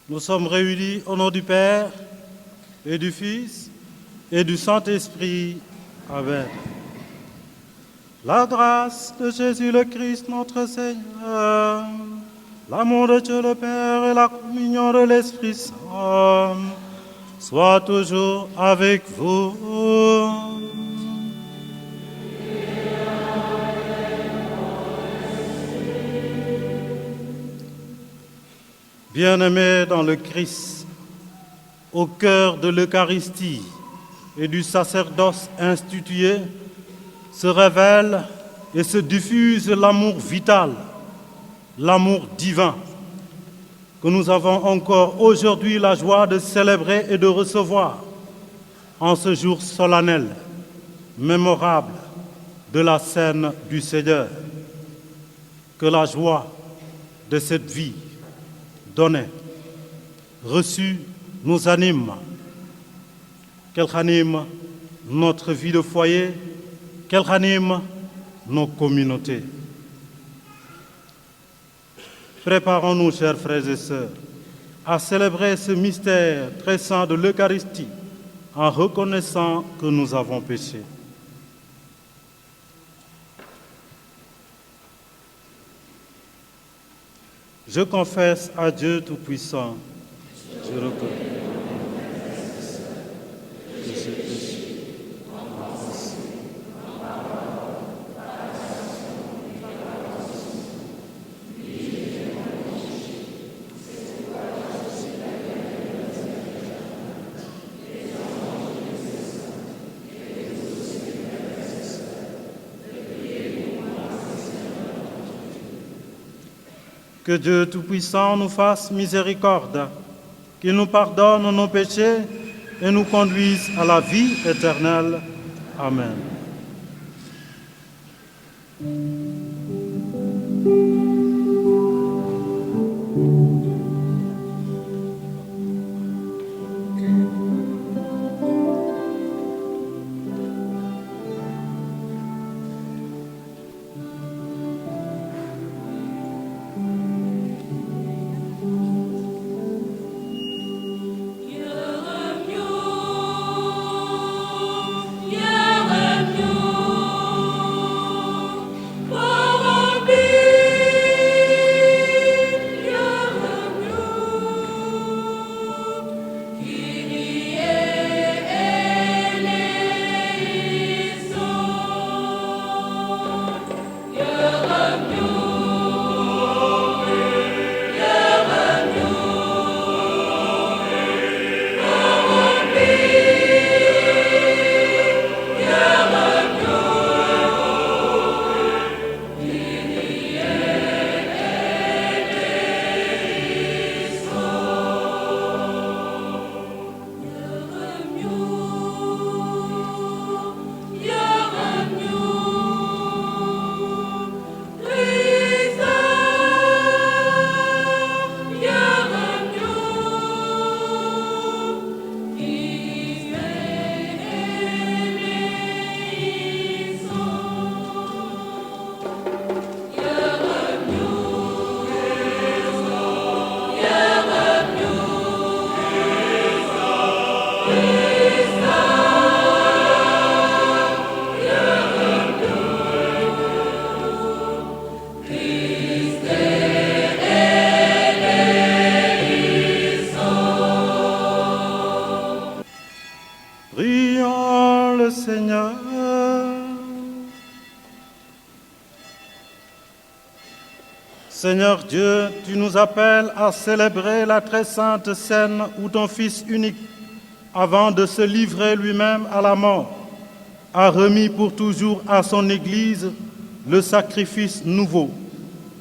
Nous sommes réunis au nom du Père et du Fils et du Saint-Esprit. Amen. La grâce de Jésus le Christ, notre Seigneur, l'amour de Dieu le Père et la communion de l'Esprit Saint soient toujours avec vous. Bien-aimés dans le Christ, au cœur de l'Eucharistie et du sacerdoce institué, se révèle et se diffuse l'amour vital, l'amour divin, que nous avons encore aujourd'hui la joie de célébrer et de recevoir en ce jour solennel, mémorable de la scène du Seigneur. Que la joie de cette vie donnée, reçue, nous anime, qu'elle ranime notre vie de foyer, qu'elle ranime nos communautés. Préparons-nous, chers frères et sœurs, à célébrer ce mystère très saint de l'Eucharistie en reconnaissant que nous avons péché. Je confesse à Dieu Tout-Puissant, je reconnais que j'ai péché en pensée, en parole, par action, par pensée, et mon péché. C'est pourquoi je suis la et j'en et vous aussi, frères et sœurs, de prier pour moi, Seigneur. Que Dieu Tout-Puissant nous fasse miséricorde, qu'il nous pardonne nos péchés et nous conduise à la vie éternelle. Amen. Prions le Seigneur. Seigneur Dieu, tu nous appelles à célébrer la très sainte scène où ton Fils unique, avant de se livrer lui-même à la mort, a remis pour toujours à son Église le sacrifice nouveau,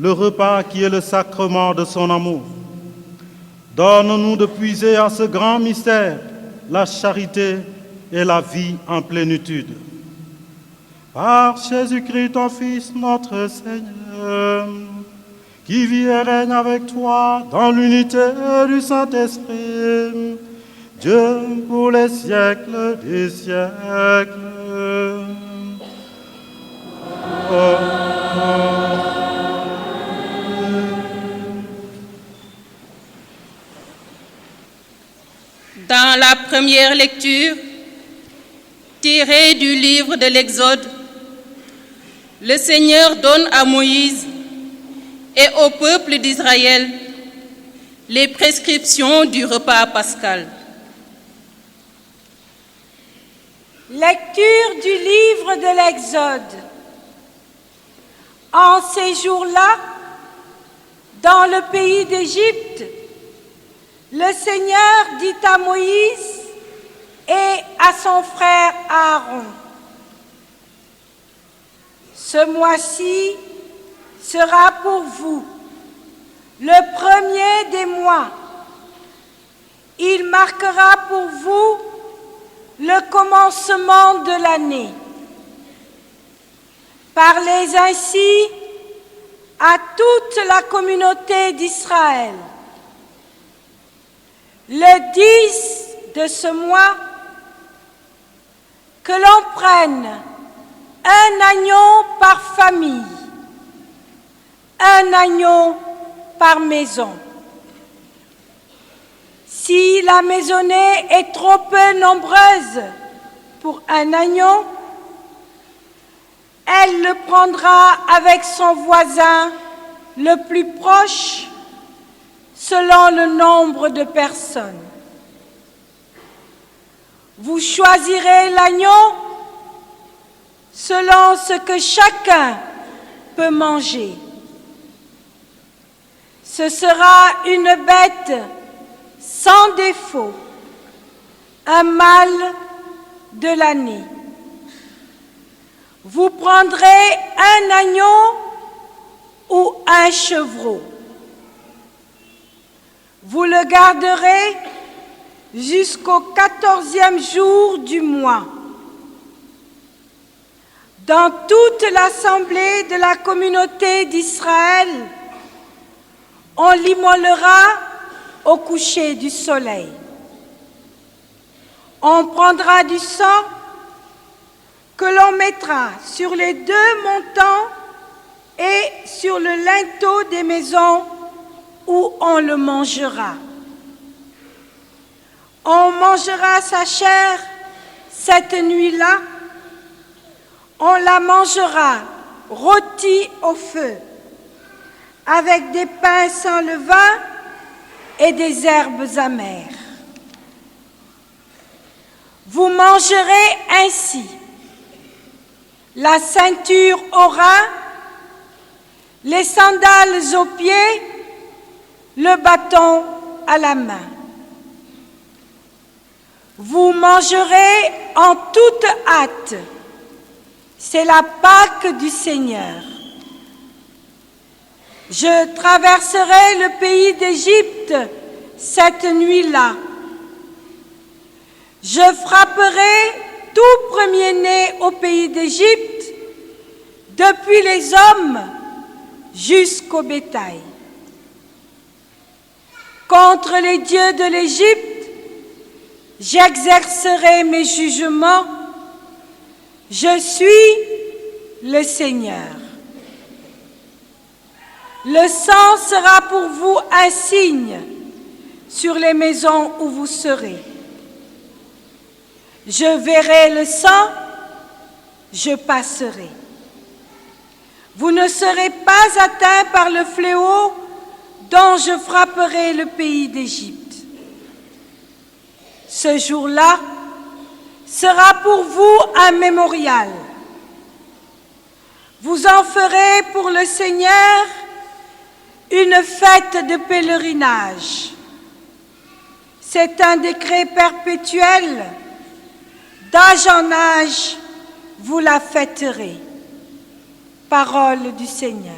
le repas qui est le sacrement de son amour. Donne-nous de puiser à ce grand mystère la charité et la vie en plénitude. Par Jésus-Christ, ton Fils, notre Seigneur, qui vit et règne avec toi dans l'unité du Saint-Esprit, Dieu pour les siècles des siècles. Amen. Dans la première lecture, tirée du livre de l'Exode, le Seigneur donne à Moïse et au peuple d'Israël les prescriptions du repas pascal. Lecture du livre de l'Exode. En ces jours-là, dans le pays d'Égypte, le Seigneur dit à Moïse et à son frère Aaron: ce mois-ci sera pour vous le premier des mois. Il marquera pour vous le commencement de l'année. Parlez ainsi à toute la communauté d'Israël. Le 10 de ce mois, que l'on prenne un agneau par famille, un agneau par maison. Si la maisonnée est trop peu nombreuse pour un agneau, elle le prendra avec son voisin le plus proche selon le nombre de personnes. Vous choisirez l'agneau selon ce que chacun peut manger. Ce sera une bête sans défaut, un mâle de l'année. Vous prendrez un agneau ou un chevreau. Vous le garderez jusqu'au 14e jour du mois. Dans toute l'assemblée de la communauté d'Israël, on l'immolera au coucher du soleil. On prendra du sang que l'on mettra sur les deux montants et sur le linteau des maisons où on le mangera. On mangera sa chair cette nuit-là. On la mangera rôtie au feu, avec des pains sans levain et des herbes amères. Vous mangerez ainsi la ceinture aux reins, les sandales aux pieds, le bâton à la main. Vous mangerez en toute hâte. C'est la Pâque du Seigneur. Je traverserai le pays d'Égypte cette nuit-là. Je frapperai tout premier-né au pays d'Égypte, depuis les hommes jusqu'au bétail. Contre les dieux de l'Égypte, j'exercerai mes jugements. Je suis le Seigneur. Le sang sera pour vous un signe sur les maisons où vous serez. Je verrai le sang, je passerai. Vous ne serez pas atteints par le fléau dont je frapperai le pays d'Égypte. Ce jour-là sera pour vous un mémorial. Vous en ferez pour le Seigneur une fête de pèlerinage. C'est un décret perpétuel. D'âge en âge, vous la fêterez. Parole du Seigneur.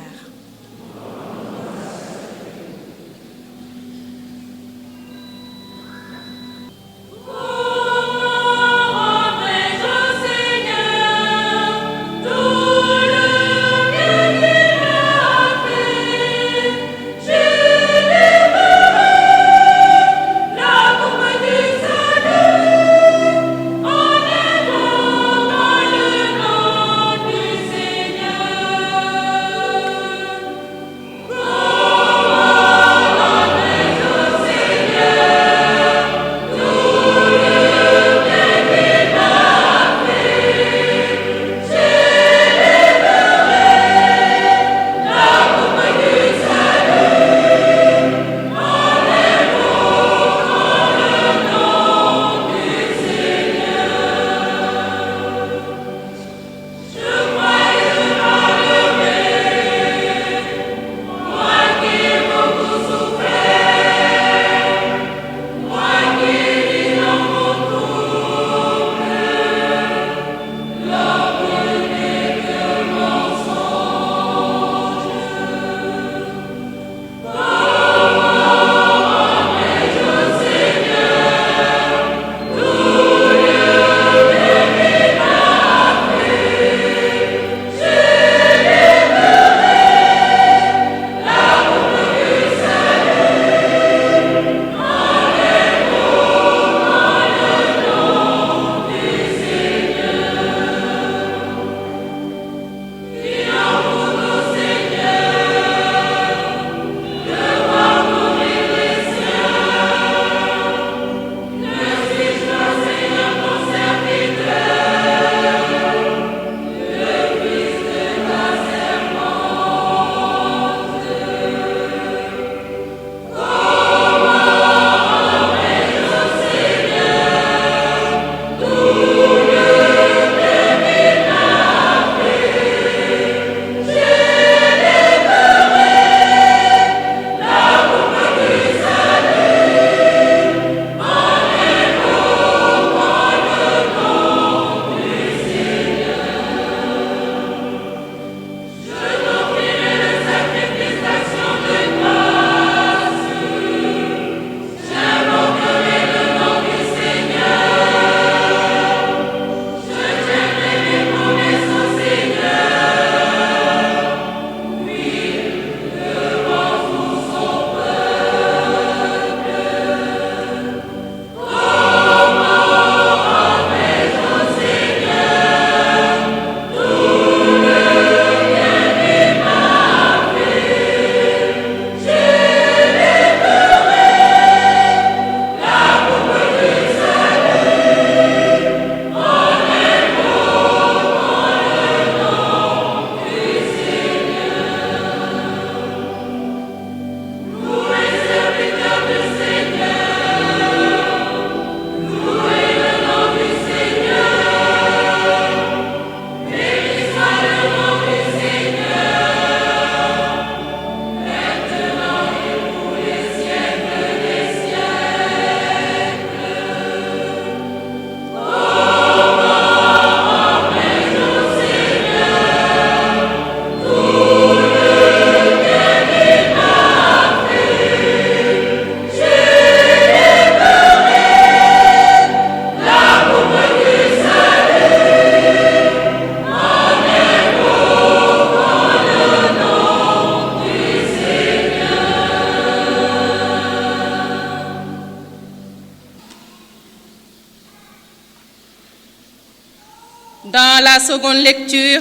dans la seconde lecture,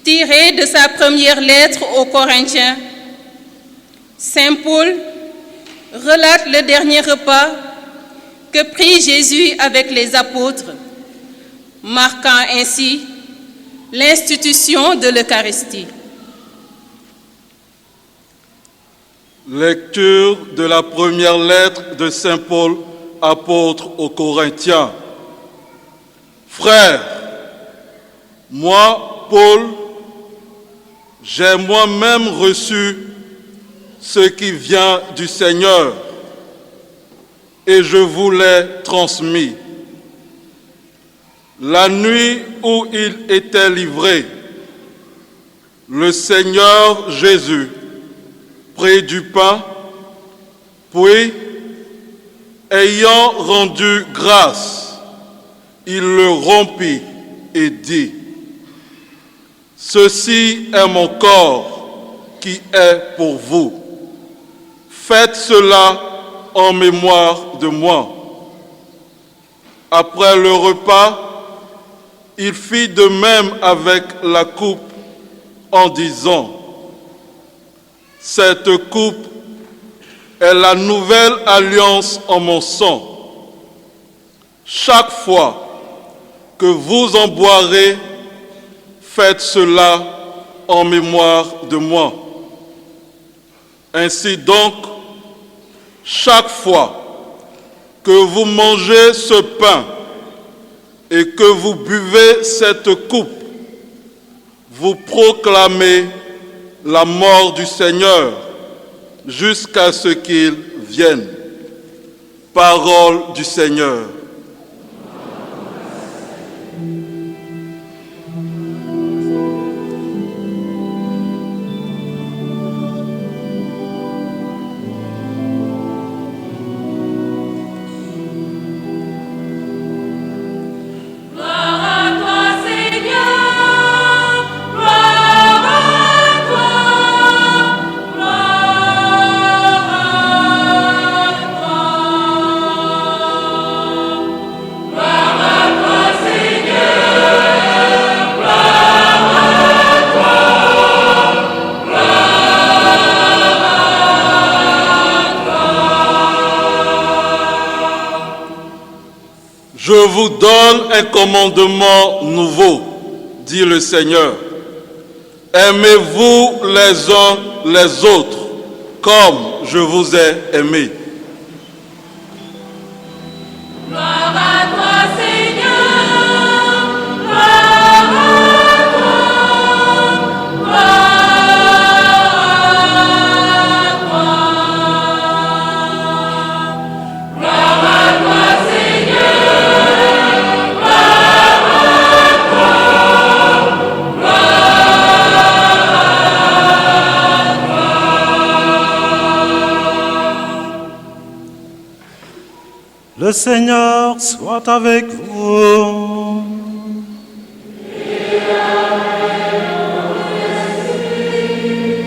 tirée de sa première lettre aux Corinthiens, Saint Paul relate le dernier repas que prit Jésus avec les apôtres, marquant ainsi l'institution de l'Eucharistie. Lecture de la première lettre de Saint Paul, apôtre aux Corinthiens. Frères, moi, Paul, j'ai moi-même reçu ce qui vient du Seigneur et je vous l'ai transmis. La nuit où il était livré, le Seigneur Jésus prit du pain, puis, ayant rendu grâce, il le rompit et dit, « Ceci est mon corps qui est pour vous. Faites cela en mémoire de moi. » Après le repas, il fit de même avec la coupe en disant, « Cette coupe est la nouvelle alliance en mon sang. Chaque fois que vous en boirez, faites cela en mémoire de moi. Ainsi donc, chaque fois que vous mangez ce pain et que vous buvez cette coupe, vous proclamez la mort du Seigneur jusqu'à ce qu'il vienne. Parole du Seigneur. Je vous donne un commandement nouveau, dit le Seigneur. Aimez-vous les uns les autres, comme je vous ai aimés. Gloire à toi, Seigneur, gloire à toi, gloire à toi, Seigneur, gloire à toi, Le Seigneur soit avec vous.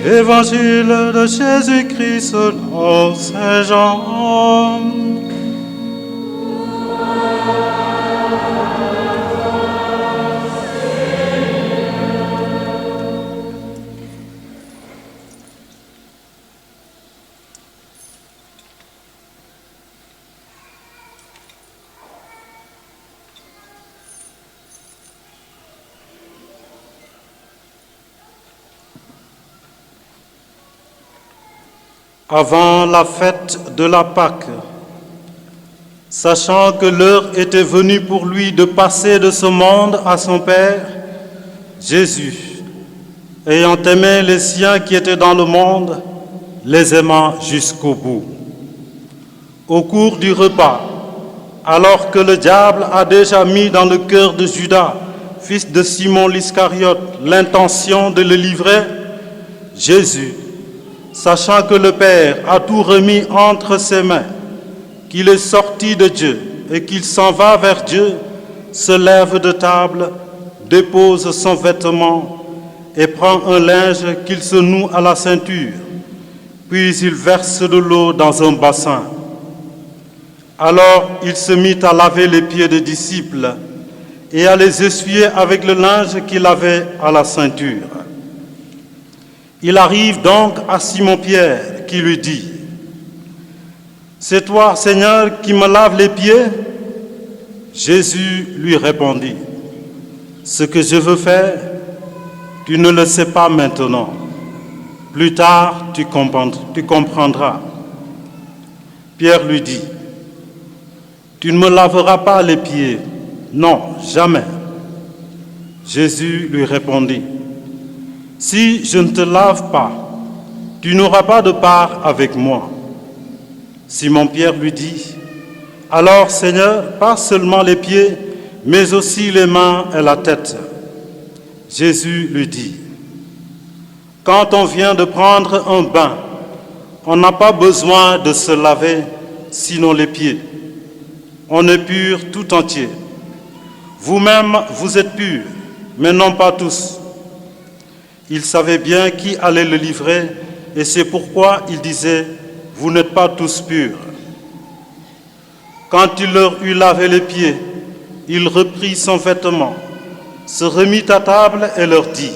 Évangile de Jésus-Christ selon Saint Jean. Avant la fête de la Pâque, sachant que l'heure était venue pour lui de passer de ce monde à son Père, Jésus, ayant aimé les siens qui étaient dans le monde, les aima jusqu'au bout. Au cours du repas, alors que le diable a déjà mis dans le cœur de Judas, fils de Simon l'Iscariote, l'intention de le livrer, Jésus, sachant que le Père a tout remis entre ses mains, qu'il est sorti de Dieu et qu'il s'en va vers Dieu, se lève de table, dépose son vêtement et prend un linge qu'il se noue à la ceinture, puis il verse de l'eau dans un bassin. Alors il se mit à laver les pieds des disciples et à les essuyer avec le linge qu'il avait à la ceinture. Il arrive donc à Simon-Pierre qui lui dit, « C'est toi, Seigneur, qui me laves les pieds ?» Jésus lui répondit, « Ce que je veux faire, tu ne le sais pas maintenant. Plus tard, tu comprendras. » Pierre lui dit, « Tu ne me laveras pas les pieds. Non, jamais. » Jésus lui répondit, « Si je ne te lave pas, tu n'auras pas de part avec moi. » Simon-Pierre lui dit, « Alors, Seigneur, pas seulement les pieds, mais aussi les mains et la tête. » Jésus lui dit, « Quand on vient de prendre un bain, on n'a pas besoin de se laver, sinon les pieds. On est pur tout entier. Vous-même, vous êtes purs, mais non pas tous. » Il savait bien qui allait le livrer, et c'est pourquoi il disait, « Vous n'êtes pas tous purs. » Quand il leur eut lavé les pieds, il reprit son vêtement, se remit à table et leur dit,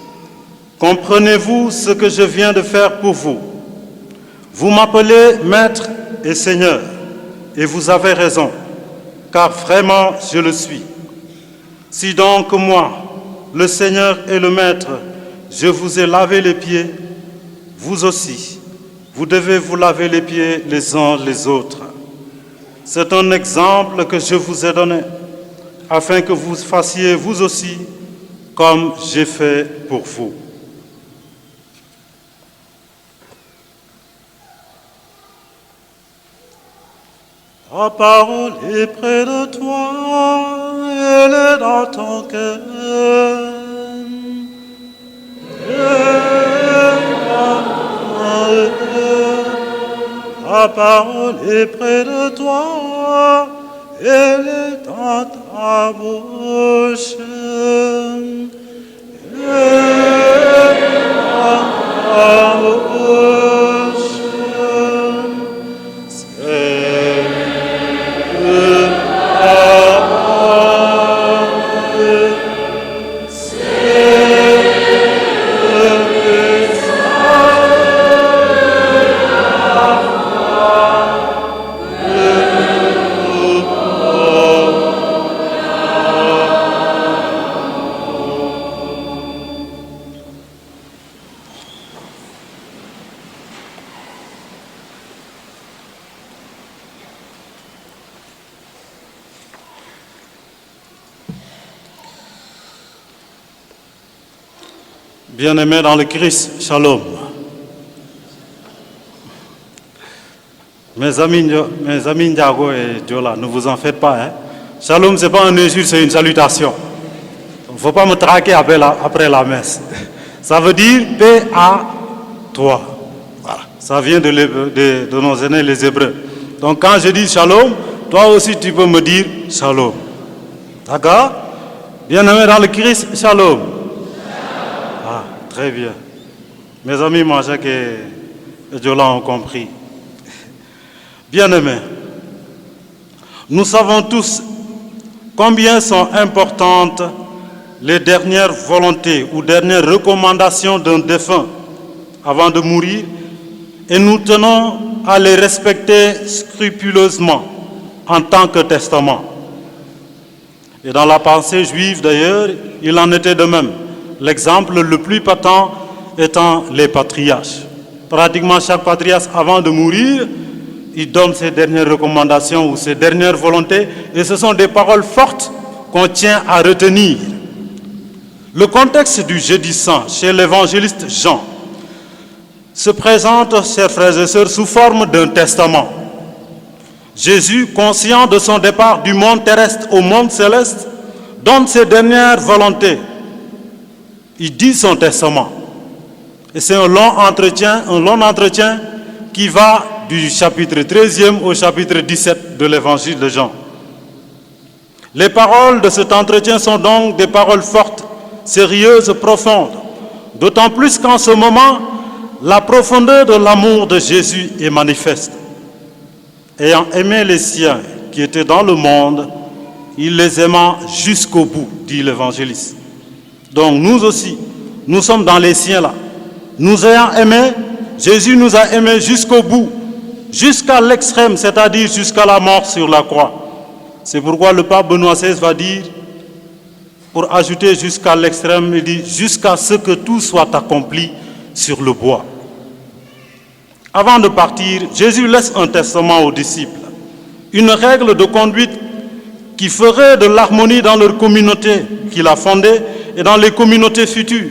« Comprenez-vous ce que je viens de faire pour vous? Vous m'appelez Maître et Seigneur, et vous avez raison, car vraiment je le suis. Si donc moi, le Seigneur et le Maître, je vous ai lavé les pieds, vous aussi, vous devez vous laver les pieds les uns les autres. C'est un exemple que je vous ai donné, afin que vous fassiez vous aussi comme j'ai fait pour vous. » Ta parole est près de toi, elle est dans ton cœur. Ta parole est près de toi, elle est dans ta bouche. Elle est dans ta bouche. Bien-aimés dans le Christ, shalom. Mes amis Ndiago et Diola, ne vous en faites pas. Hein? Shalom, ce n'est pas un injure, c'est une salutation. Il ne faut pas me traquer après la messe. Ça veut dire paix à toi. Voilà. Ça vient de nos aînés les Hébreux. Donc quand je dis shalom, toi aussi tu peux me dire shalom. D'accord? Bien-aimés dans le Christ, shalom. Très bien. Mes amis Majak et Diola ont compris. Bien-aimés, nous savons tous combien sont importantes les dernières volontés ou dernières recommandations d'un défunt avant de mourir, et nous tenons à les respecter scrupuleusement en tant que testament. Et dans la pensée juive d'ailleurs, il en était de même. L'exemple le plus patent étant les patriarches. Pratiquement chaque patriarche, avant de mourir, il donne ses dernières recommandations ou ses dernières volontés, et ce sont des paroles fortes qu'on tient à retenir. Le contexte du jeudi saint chez l'évangéliste Jean se présente, chers frères et sœurs, sous forme d'un testament. Jésus, conscient de son départ du monde terrestre au monde céleste, donne ses dernières volontés. Il dit son testament. Et c'est un long entretien qui va du chapitre 13e au chapitre 17 de l'évangile de Jean. Les paroles de cet entretien sont donc des paroles fortes, sérieuses, profondes. D'autant plus qu'en ce moment, la profondeur de l'amour de Jésus est manifeste. Ayant aimé les siens qui étaient dans le monde, il les aima jusqu'au bout, dit l'évangéliste. Donc nous aussi, nous sommes dans les siens là. Nous ayant aimés, Jésus nous a aimés jusqu'au bout, jusqu'à l'extrême, c'est-à-dire jusqu'à la mort sur la croix. C'est pourquoi le pape Benoît XVI va dire, pour ajouter jusqu'à l'extrême, il dit jusqu'à ce que tout soit accompli sur le bois. Avant de partir, Jésus laisse un testament aux disciples, une règle de conduite qui ferait de l'harmonie dans leur communauté qu'il a fondée et dans les communautés futures.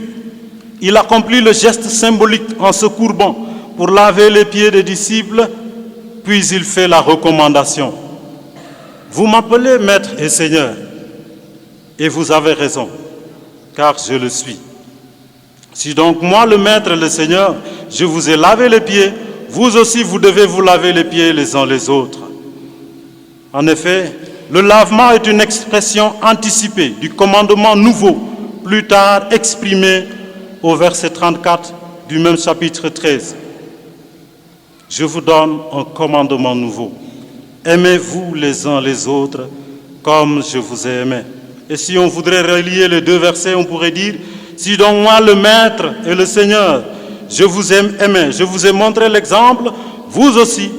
Il accomplit le geste symbolique en se courbant pour laver les pieds des disciples, puis il fait la recommandation. Vous m'appelez Maître et Seigneur, et vous avez raison, car je le suis. Si donc moi, le Maître et le Seigneur, je vous ai lavé les pieds, vous aussi vous devez vous laver les pieds les uns les autres. En effet, le lavement est une expression anticipée du commandement nouveau, plus tard exprimé au verset 34 du même chapitre 13. Je vous donne un commandement nouveau. Aimez-vous les uns les autres comme je vous ai aimé. Et si on voudrait relier les deux versets, on pourrait dire, si donc moi, le Maître et le Seigneur, je vous ai aimé, je vous ai montré l'exemple, vous aussi,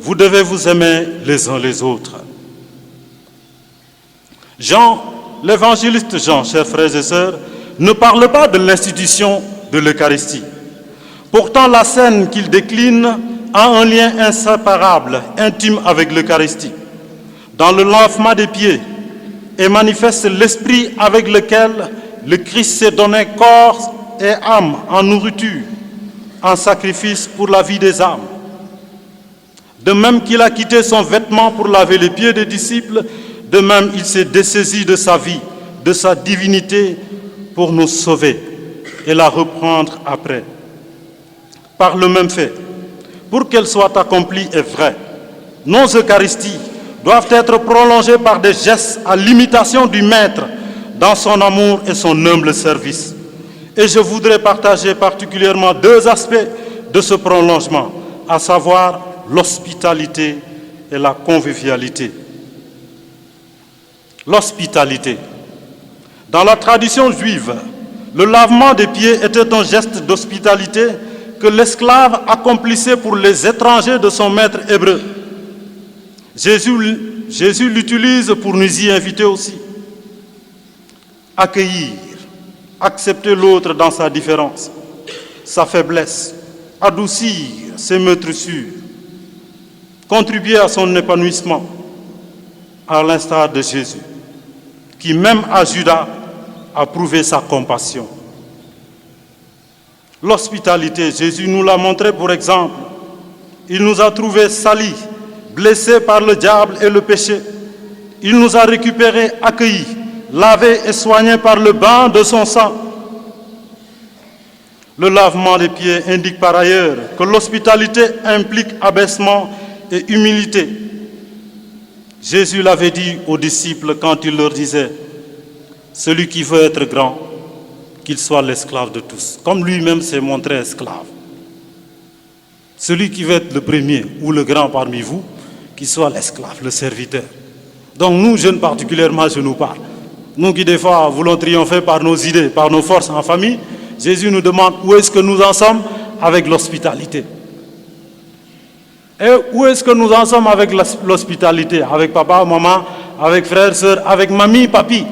vous devez vous aimer les uns les autres. Jean, l'évangéliste Jean, chers frères et sœurs, ne parle pas de l'institution de l'Eucharistie. Pourtant, la scène qu'il décline a un lien inséparable, intime avec l'Eucharistie. Dans le lavement des pieds, et manifeste l'esprit avec lequel le Christ s'est donné corps et âme en nourriture, en sacrifice pour la vie des âmes. De même qu'il a quitté son vêtement pour laver les pieds des disciples, de même il s'est dessaisi de sa vie, de sa divinité pour nous sauver et la reprendre après. Par le même fait, pour qu'elle soit accomplie et vraie, nos Eucharisties doivent être prolongées par des gestes à l'imitation du Maître dans son amour et son humble service. Et je voudrais partager particulièrement deux aspects de ce prolongement, à savoir l'hospitalité et la convivialité. L'hospitalité. Dans la tradition juive, le lavement des pieds était un geste d'hospitalité que l'esclave accomplissait pour les étrangers de son maître hébreu. Jésus l'utilise pour nous y inviter aussi. Accueillir, accepter l'autre dans sa différence, sa faiblesse, adoucir ses meurtrissures, contribuer à son épanouissement, à l'instar de Jésus, qui même à Judas a prouvé sa compassion. L'hospitalité, Jésus nous l'a montré pour exemple. Il nous a trouvés salis, blessés par le diable et le péché. Il nous a récupérés, accueillis, lavés et soignés par le bain de son sang. Le lavement des pieds indique par ailleurs que l'hospitalité implique abaissement et humilité. Jésus l'avait dit aux disciples quand il leur disait « Celui qui veut être grand, qu'il soit l'esclave de tous », comme lui-même s'est montré esclave. Celui qui veut être le premier ou le grand parmi vous, qu'il soit l'esclave, le serviteur. Donc nous, jeunes particulièrement, je nous parle. Nous qui des fois voulons triompher par nos idées, par nos forces en famille, Jésus nous demande où est-ce que nous en sommes avec l'hospitalité. Et où est-ce que nous en sommes avec l'hospitalité? Avec papa, maman, avec frères, sœurs, avec mamie, papi.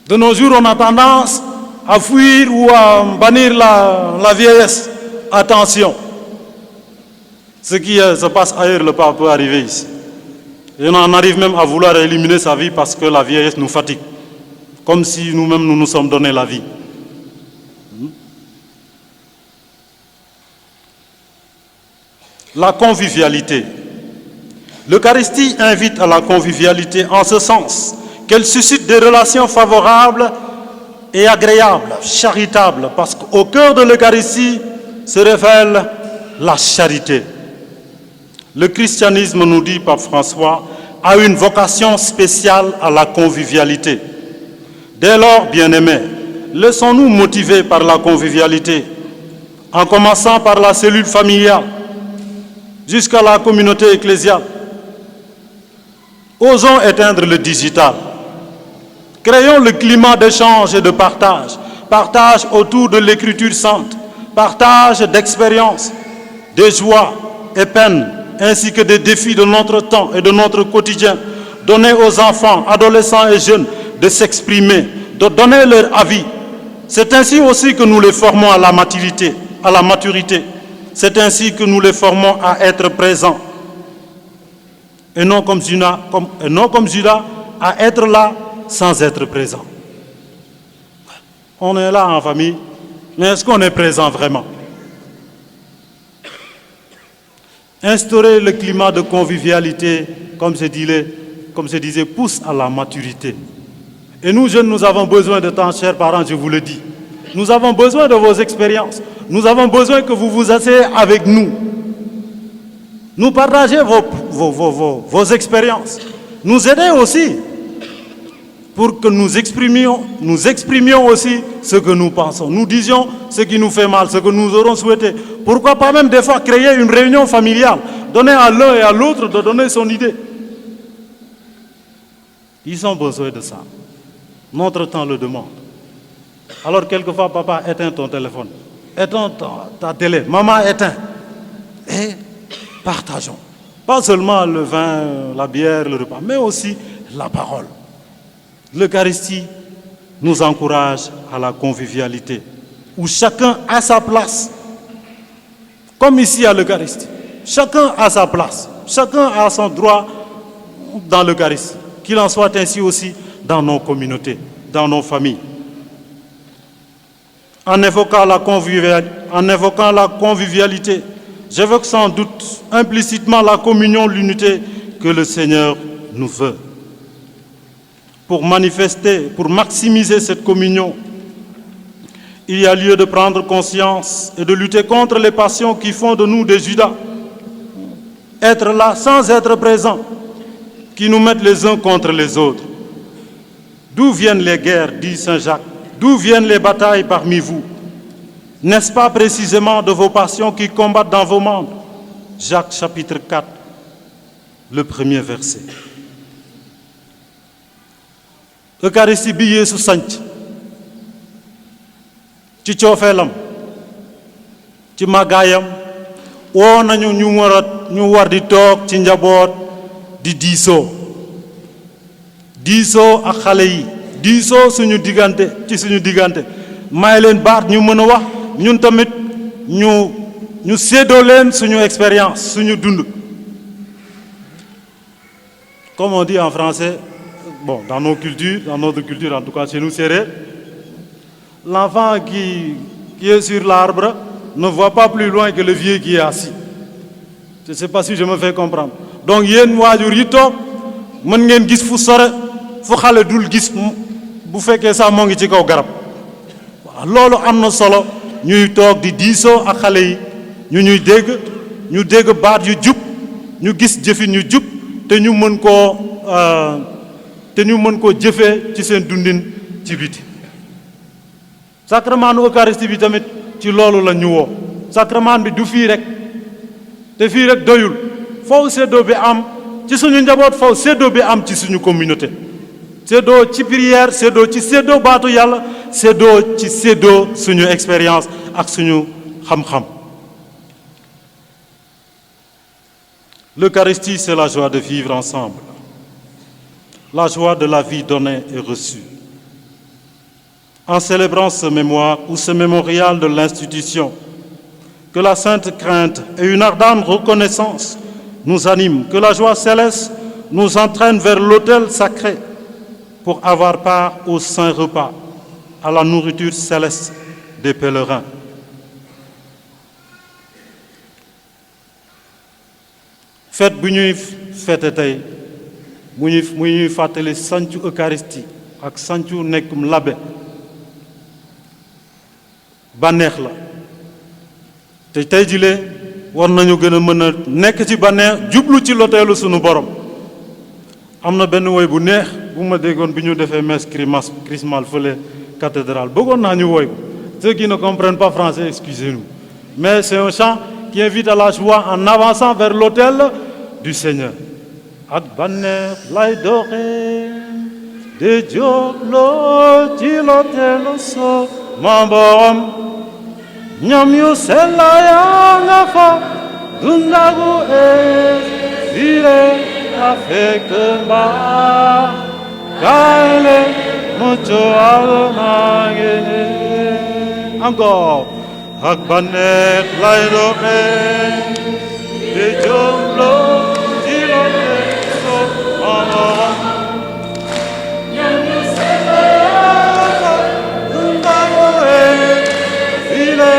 De nos jours, on a tendance à fuir ou à bannir la vieillesse. Attention. Ce qui se passe ailleurs, le pas peut arriver ici. Et on en arrive même à vouloir éliminer sa vie parce que la vieillesse nous fatigue. Comme si nous-mêmes nous nous sommes donné la vie. La convivialité. L'Eucharistie invite à la convivialité en ce sens qu'elle suscite des relations favorables et agréables, charitables, parce qu'au cœur de l'Eucharistie se révèle la charité. Le christianisme, nous dit Pape François, a une vocation spéciale à la convivialité. Dès lors, bien-aimés, laissons-nous motiver par la convivialité, en commençant par la cellule familiale, jusqu'à la communauté ecclésiale. Osons éteindre le digital. Créons le climat d'échange et de partage. Partage autour de l'écriture sainte. Partage d'expériences, des joies et peines, ainsi que des défis de notre temps et de notre quotidien. Donner aux enfants, adolescents et jeunes de s'exprimer, de donner leur avis. C'est ainsi aussi que nous les formons à la maturité. C'est ainsi que nous les formons à être présents. Et non comme Judas, à être là sans être présent. On est là en famille, mais est-ce qu'on est présent vraiment? Instaurer le climat de convivialité, comme je disais, pousse à la maturité. Et nous, jeunes, nous avons besoin de temps, chers parents, je vous le dis. Nous avons besoin de vos expériences. Nous avons besoin que vous vous asseyez avec nous. Nous partagez vos expériences. Nous aidez aussi pour que nous exprimions aussi ce que nous pensons. Nous disions ce qui nous fait mal, ce que nous aurons souhaité. Pourquoi pas même des fois créer une réunion familiale, donner à l'un et à l'autre de donner son idée. Ils ont besoin de ça. Notre temps le demande. Alors quelquefois, papa, éteins ton téléphone. Éteins ta télé. Maman, éteins. Et partageons. Pas seulement le vin, la bière, le repas, mais aussi la parole. L'Eucharistie nous encourage à la convivialité, où chacun a sa place. Comme ici à l'Eucharistie. Chacun a sa place. Chacun a son droit dans l'Eucharistie. Qu'il en soit ainsi aussi dans nos communautés, dans nos familles. En évoquant la convivialité, j'évoque sans doute implicitement la communion, l'unité que le Seigneur nous veut. Pour maximiser cette communion, il y a lieu de prendre conscience et de lutter contre les passions qui font de nous des Judas. Être là sans être présent, qui nous mettent les uns contre les autres. D'où viennent les guerres, dit Saint Jacques? D'où viennent les batailles parmi vous? N'est-ce pas précisément de vos passions qui combattent dans vos membres? Jacques chapitre 4, le premier verset. Eucharistie bi Yeesu sanc ci coofeelam ci màggaayam woo nañu ñu war di toog ci njaboot di diisoo ak xale yi diisoo suñu diggante may leen baat ñu mën a wax ñun tamit ñu séddoo leen suñu expérience suñu dund. Comme on dit en français, bon, dans notre culture en tout cas chez nous Sérères, l'enfant qui est sur l'arbre ne voit pas plus loin que le vieux qui est assis. Je ne sais pas si je me fais comprendre. Donc yéen waajur yi toog mën ngeen gis fu sore fu xale dul gis bu fekkee sax moo ngi ci kaw garab. Loolu am na solo ñuy toog di diisoo ak xale yi ñu dégg baat yu jub ñu gis jëfin yu jub te ñu mën koo jëfee ci seen dundin ci biti. Sacrement nu Eucharistie bi tamit ci loolu la ñu woo. Sacrement bi du fii rek te fii rek doyul faw séddoo bi am ci suñu njaboot, faw séddoo bi am ci suñu communauté. Séddoo ci prière, séddoo ci séddoo baatu yàlla, séddoo ci séddoo suñu expérience ak suñu xam-xam. L'Eucharistie, c'est la joie de vivre ensemble, la joie de la vie donnée et reçue. En célébrant ce mémoire ou ce mémorial de l'institution, que la sainte crainte et une ardente reconnaissance nous animent, que la joie céleste nous entraîne vers l'autel sacré pour avoir part au saint repas, à la nourriture céleste des pèlerins. Fête bu ñuy fête tey mu ñuy fàttali sancu Eucharistie ak sancu nekkum labe bànneex la te tey jilee war nañu gën a mën a nekk ci bànneex jublu ci loteelu sunu borom. Am na benn woy bu neex bu ma déggoon bi ñu defee messe chrismale fële cathédrale bëggoon naa ñu woy ko. Ceux qui ne comprennent pas français, excusez-nous, mais c'est un chant qui invite à la joie en avançant vers l'autel du Seigneur. ak bànneex lay doxe di jógloo ci loteelu sama borom ñam yu sell yaa nga fa dundagu file a fekk mbaa kaay leen muccu àdduna ngeen encore ak bànneex lay doxe di jógloo ci loteelu sama borom ñam yu sell yaa nga fa dundagu file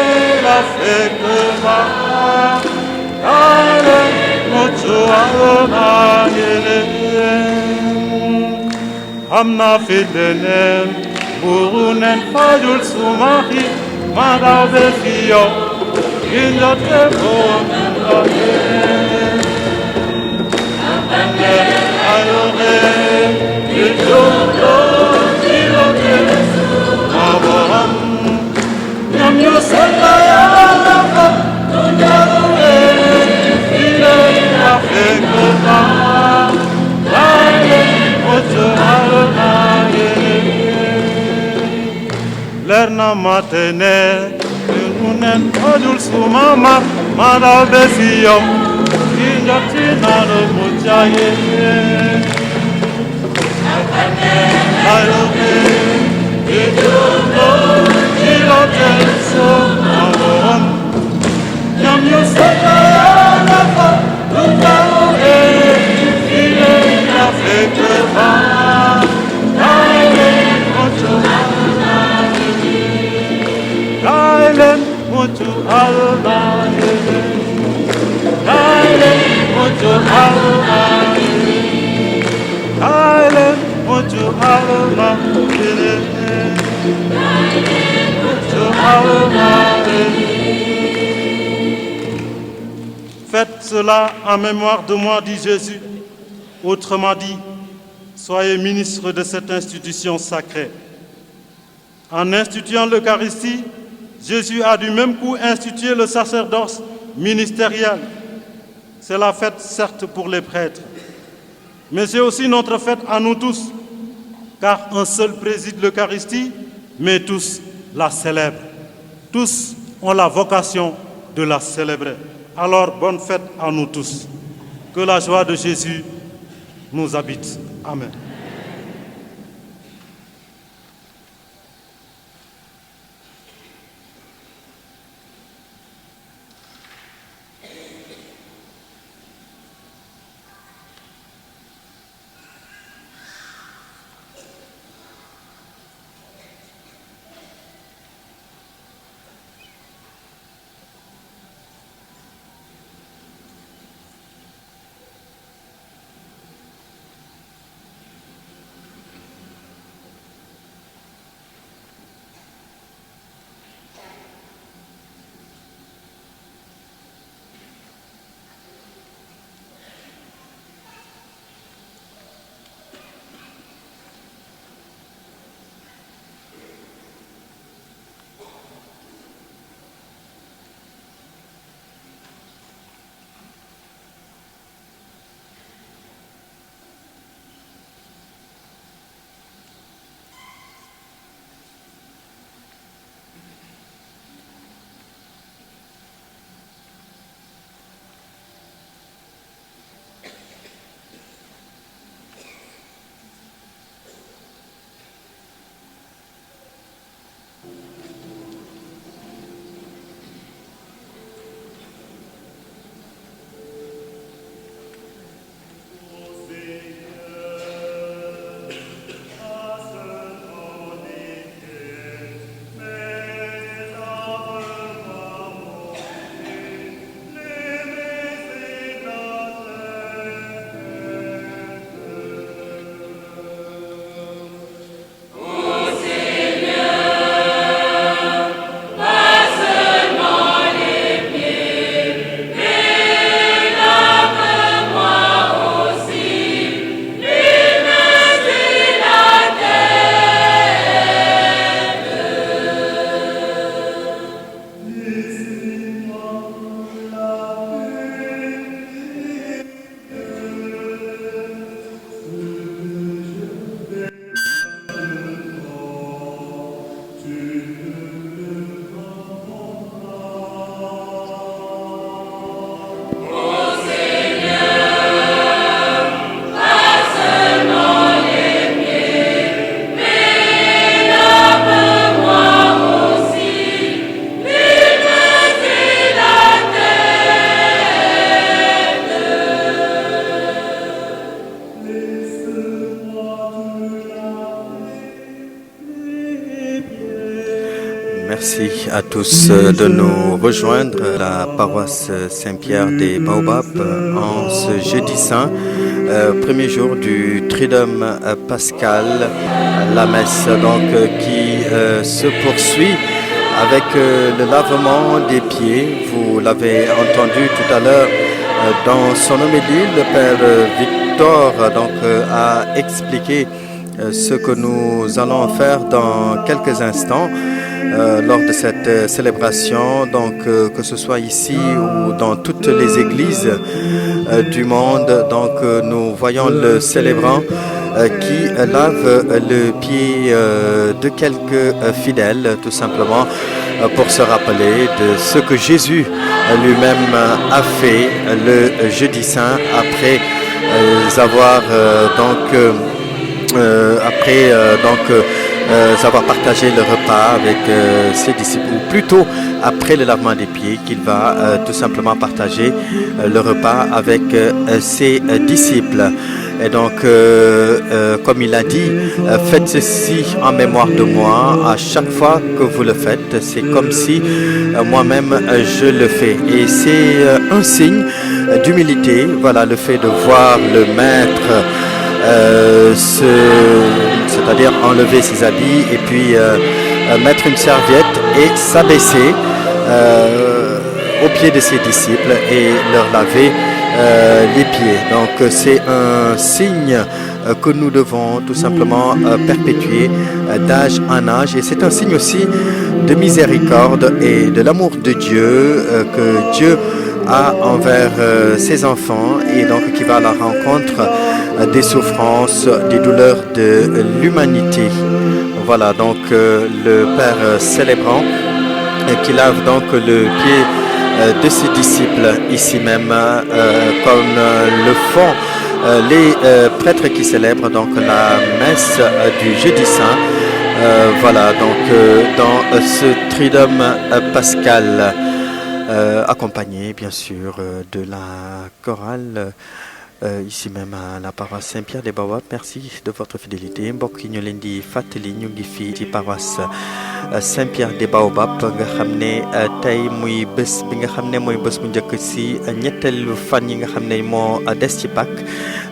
a fekk mbaa kaay leen muccu àdduna ngeen am naa fi leneen buuru nen fajul suma xiif ma daw be fi yow ngir njotte borom ndoxe ayoxe di jógloo ci loteelu sama borom ñam yu sell yaa nga fa dundagu file a fekk mbaa kaay leen muccu àdduna ngeen leer na ma te ne buuru nen fajul suma mar ma daw be fi yow ngir njotti naanu muccaye ayoxe di jógloo ci loteelu sama borom ñam yu sell yaa nga fa dundagu file a fekk mbaa kaay leen muccu àdduna kaay leen muccu àdduna kaay leen muccu àdduna kaay leen muccu àdduna muccu àdduna. Faites cela en mémoire de moi, dit Jésus. Autrement dit, soyez ministres de cette institution sacrée. En instituant l'Eucharistie, Jésus a du même coup institué le sacerdoce ministériel. C'est la fête certes pour les prêtres, mais c'est aussi notre fête à nous tous, car un seul préside l'Eucharistie, mais tous la célèbrent. Tous ont la vocation de la célébrer. Alors, bonne fête à nous tous. Que la joie de Jésus nous habite. Amen. Merci à tous de nous rejoindre à la paroisse Saint-Pierre des Baobabs en ce jeudi saint, premier jour du Triduum pascal, la messe donc qui se poursuit avec le lavement des pieds. Vous l'avez entendu tout à l'heure dans son homélie, le Père Victor a expliqué ce que nous allons faire dans quelques instants lors de cette célébration, donc que ce soit ici ou dans toutes les églises du monde. Donc nous voyons le célébrant qui lave le pied de quelques fidèles, tout simplement pour se rappeler de ce que Jésus lui-même a fait le jeudi saint après avoir avoir partagé le repas avec ses disciples, ou plutôt après le lavement des pieds, qu'il va tout simplement partager le repas avec ses disciples. Et donc, comme il a dit, faites ceci en mémoire de moi. À chaque fois que vous le faites, c'est comme si moi-même je le fais. Et c'est un signe d'humilité, voilà, le fait de voir le maître c'est-à-dire enlever ses habits et puis mettre une serviette et s'abaisser aux pieds de ses disciples et leur laver les pieds. Donc c'est un signe que nous devons tout simplement perpétuer d'âge en âge, et c'est un signe aussi de miséricorde et de l'amour de Dieu que Dieu a envers ses enfants, et donc qui va à la rencontre des souffrances, des douleurs de l'humanité. Voilà donc le Père célébrant qui lave donc le pied de ses disciples ici même, comme le font les prêtres qui célèbrent donc la messe du jeudi saint. Voilà donc dans ce Triduum pascal, accompagné bien sûr de la chorale ici même à la paroisse Saint-Pierre des Baobabs. Merci de votre fidélité. mbokk yi ñu leen di fàttali ñu ngi fii ci paroisse Saint-Pierre des Baobabs nga xam ne tey muy bés bi nga xam ne mooy bés bu njëkk si ñetteelu fan yi nga xam ne moo des ci Pâques,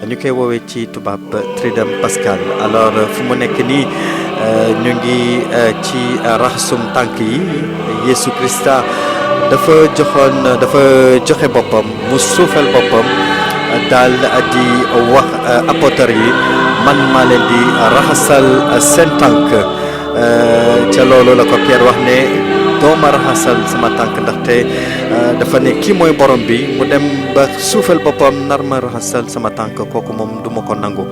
ñu koy woowee ci tubaab Triduum pascal. Alors fu mu nekk nii ñu ngi ci raxasum tànk yi. Yeesu Krista dafa joxe boppam, mu suufal boppam daal di wax apôtre yi, man maa leen di raxasal seen tànk. ca loolu la ko Pierre wax ne doo ma raxasal sama tànk, ndaxte dafa ne kii mooy borom bi, mu dem ba suufal boppam nar ma raxasal sama tànk, kooku moom du ma ko nangu.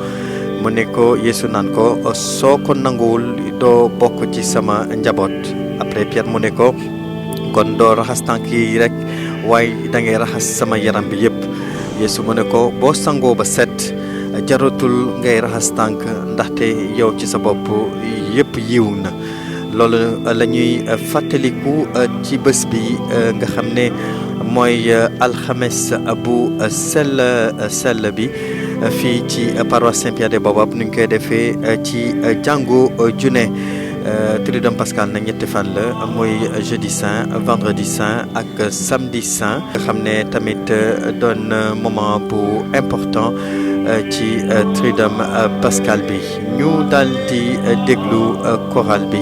mu ne ko Yeesu naan ko soo ko nanguwul doo bokk ci sama njaboot. Après Pierre mu ne ko kon doo raxas tànk yi rek, waaye da ngay raxas sama yaram bi yëpp. Yeesu mu ne ko boo sangoo ba set jaratul ngay raxas tànk, ndaxte yow ci sa bopp yëpp yiw na. loolu la ñuy fàttaliku ci bés bi nga xam ne mooy alxames bu sell bi fii ci paroisse Saint-Pierre des Baobabs. nu ñu koy defee ci jàngu june. Triduum pascal nag ñetti fan la, muy jeudi saint, vendredi saint ak samedi saint, nga xam ne tamit doon moment bu important ci Triduum pascal bi. ñu daal di déglu chorale bi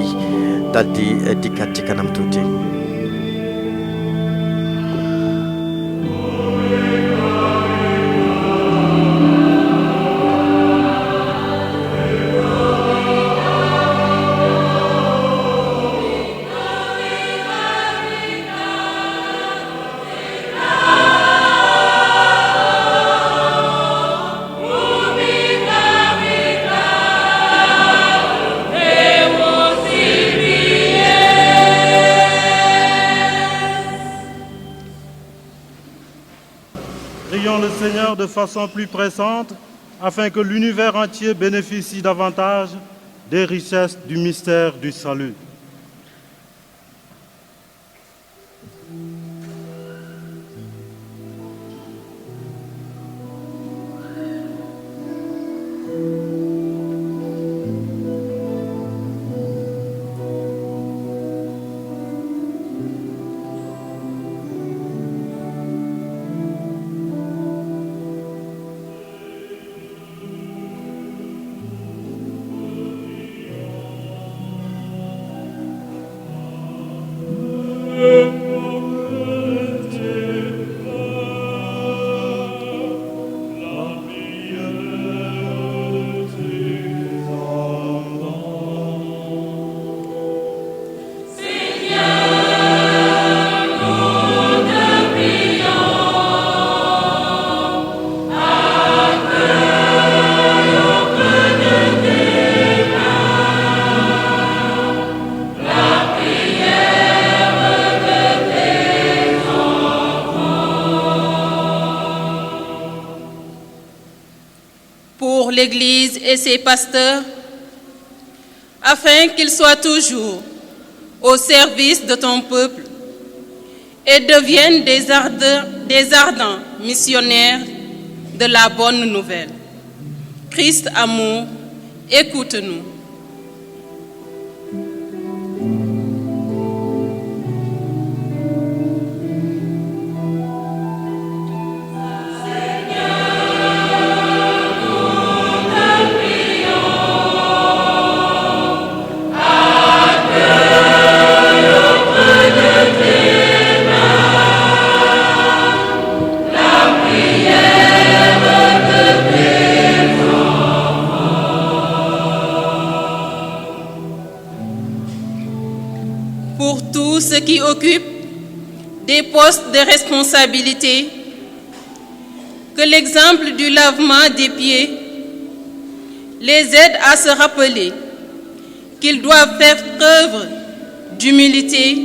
daal di dikkaat ci kanam tuuti. Prions le Seigneur de façon plus pressante, afin que l'univers entier bénéficie davantage des richesses du mystère du salut. pour l'Église et ses pasteurs, afin qu'ils soient toujours au service de ton peuple et deviennent des ardents missionnaires de la bonne nouvelle. Christ amour, écoute-nous. Ceux qui occupent des postes de responsabilité, que l'exemple du lavement des pieds les aide à se rappeler qu'ils doivent faire preuve d'humilité,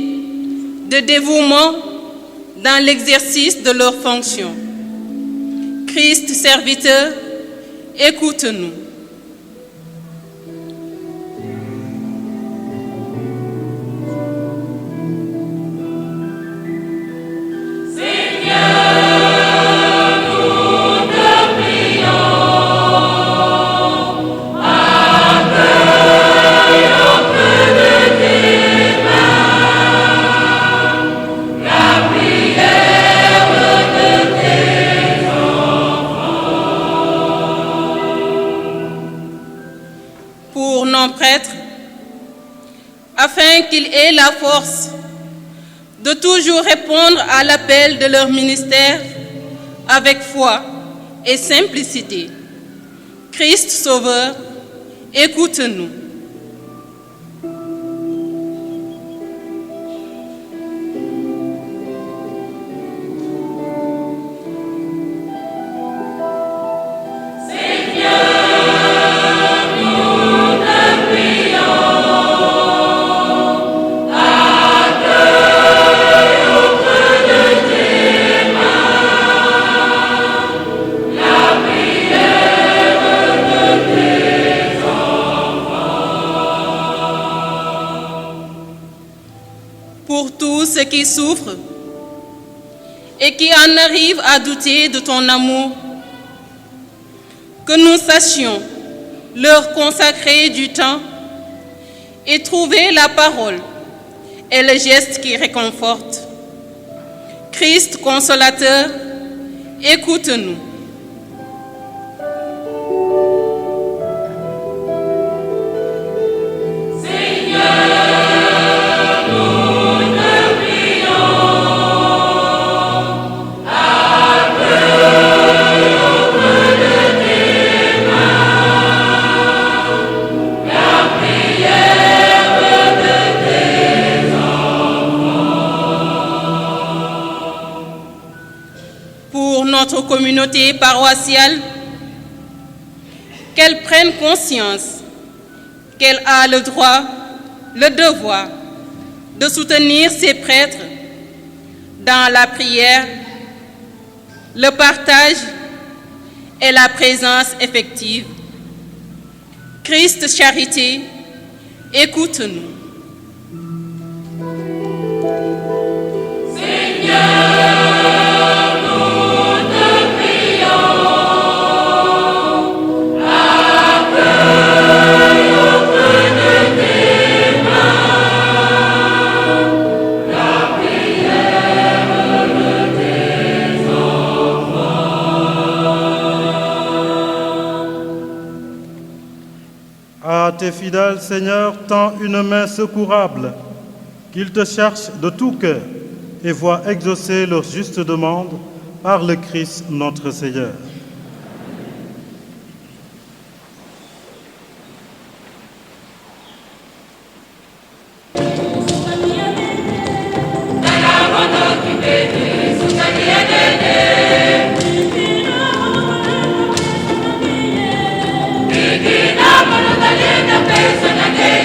de dévouement dans l'exercice de leurs fonctions. Christ serviteur, écoute-nous. Afin qu'ils aient la force de toujours répondre à l'appel de leur ministère avec foi et simplicité. Christ Sauveur, écoute-nous. Ceux qui souffrent et qui en arrivent à douter de ton amour, que nous sachions leur consacrer du temps et trouver la parole et le geste qui réconforte. Christ consolateur, écoute-nous. Notre communauté paroissiale, qu'elle prenne conscience qu'elle a le droit, le devoir de soutenir ses prêtres dans la prière, le partage et la présence effective. Christ Charité, écoute-nous. À tes fidèles, Seigneur, tends une main secourable, qu'ils te cherchent de tout cœur et voient exaucer leurs justes demandes par le Christ notre Seigneur. Yeah.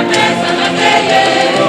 Pesa na